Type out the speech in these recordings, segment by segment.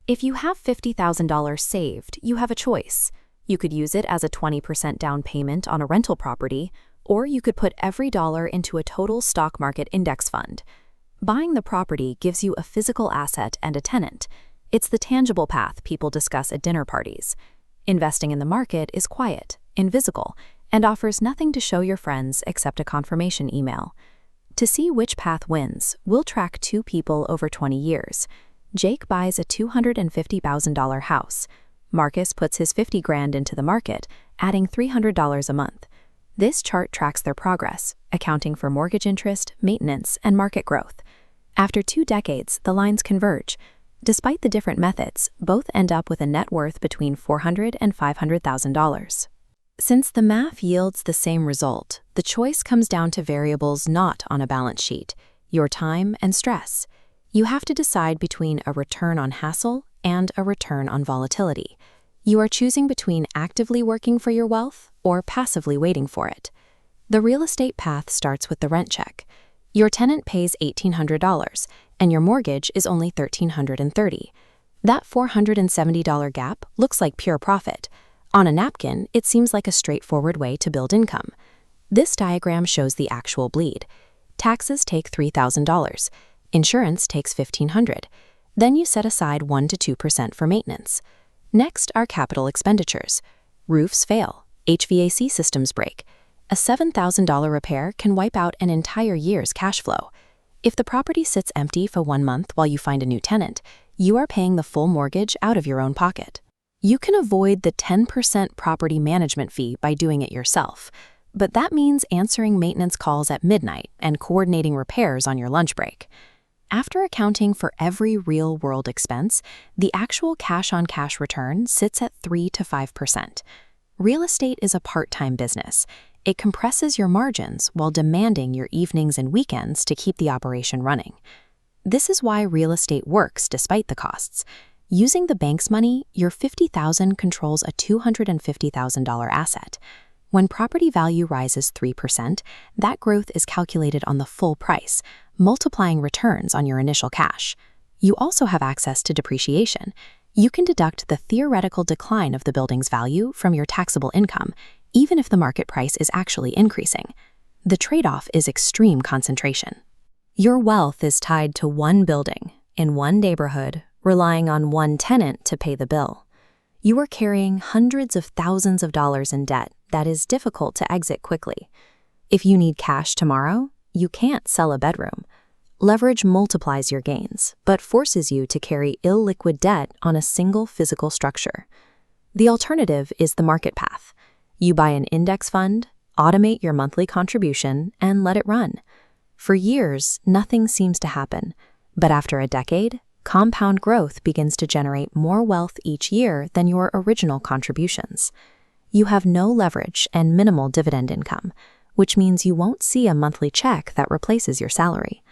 If you have $50,000 saved, you have a choice. You could use it as a 20% down payment on a rental property, or you could put every dollar into a total stock market index fund. Buying the property gives you a physical asset and a tenant. It's the tangible path people discuss at dinner parties. Investing in the market is quiet, invisible, and offers nothing to show your friends except a confirmation email. To see which path wins, we'll track two people over 20 years. Jake buys a $250,000 house. Marcus puts his $50,000 into the market, adding $300 a month. This chart tracks their progress, accounting for mortgage interest, maintenance, and market growth. After 2 decades, the lines converge. Despite the different methods, both end up with a net worth between $400,000 and $500,000. Since the math yields the same result, the choice comes down to variables not on a balance sheet: your time and stress. You have to decide between a return on hassle and a return on volatility. You are choosing between actively working for your wealth or passively waiting for it. The real estate path starts with the rent check. Your tenant pays $1,800, and your mortgage is only $1,330. That $470 gap looks like pure profit. On a napkin, it seems like a straightforward way to build income. This diagram shows the actual bleed. Taxes take $3,000. Insurance takes $1,500. Then you set aside 1 to 2% for maintenance. Next are capital expenditures. Roofs fail. HVAC systems break. A $7,000 repair can wipe out an entire year's cash flow. If the property sits empty for 1 month while you find a new tenant, you are paying the full mortgage out of your own pocket. You can avoid the 10% property management fee by doing it yourself, but that means answering maintenance calls at midnight and coordinating repairs on your lunch break. After accounting for every real-world expense, the actual cash-on-cash return sits at 3 to 5%. Real estate is a part-time business. It compresses your margins while demanding your evenings and weekends to keep the operation running. This is why real estate works despite the costs. Using the bank's money, your $50,000 controls a $250,000 asset. When property value rises 3%, that growth is calculated on the full price, multiplying returns on your initial cash. You also have access to depreciation. You can deduct the theoretical decline of the building's value from your taxable income, even if the market price is actually increasing. The trade-off is extreme concentration. Your wealth is tied to one building, in one neighborhood, relying on one tenant to pay the bill. You are carrying hundreds of thousands of dollars in debt that is difficult to exit quickly. If you need cash tomorrow, you can't sell a bedroom. Leverage multiplies your gains, but forces you to carry illiquid debt on a single physical structure. The alternative is the market path. You buy an index fund, automate your monthly contribution, and let it run. For years, nothing seems to happen, but after a decade, compound growth begins to generate more wealth each year than your original contributions. You have no leverage and minimal dividend income, which means you won't see a monthly check that replaces your salary.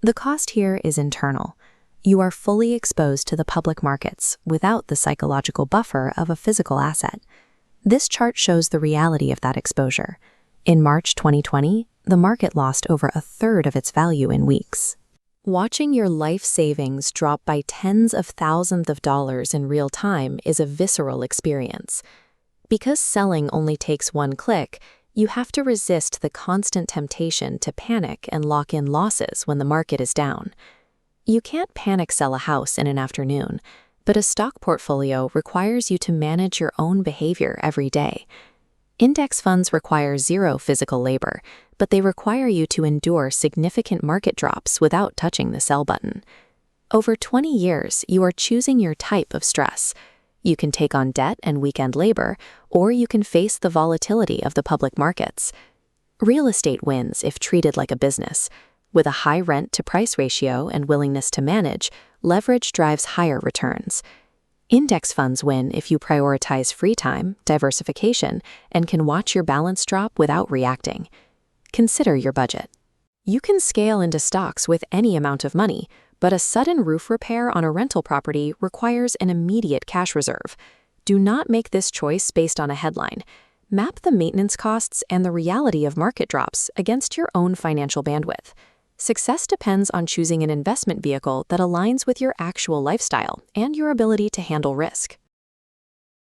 The cost here is internal. You are fully exposed to the public markets without the psychological buffer of a physical asset. This chart shows the reality of that exposure. In March 2020, the market lost over a third of its value in weeks. Watching your life savings drop by tens of thousands of dollars in real time is a visceral experience. Because selling only takes one click, you have to resist the constant temptation to panic and lock in losses when the market is down. You can't panic sell a house in an afternoon, but a stock portfolio requires you to manage your own behavior every day. Index funds require zero physical labor, but they require you to endure significant market drops without touching the sell button. Over 20 years, you are choosing your type of stress. You can take on debt and weekend labor, or you can face the volatility of the public markets. Real estate wins if treated like a business. With a high rent-to-price ratio and willingness to manage, leverage drives higher returns. Index funds win if you prioritize free time, diversification, and can watch your balance drop without reacting. Consider your budget. You can scale into stocks with any amount of money, but a sudden roof repair on a rental property requires an immediate cash reserve. Do not make this choice based on a headline. Map the maintenance costs and the reality of market drops against your own financial bandwidth. Success depends on choosing an investment vehicle that aligns with your actual lifestyle and your ability to handle risk.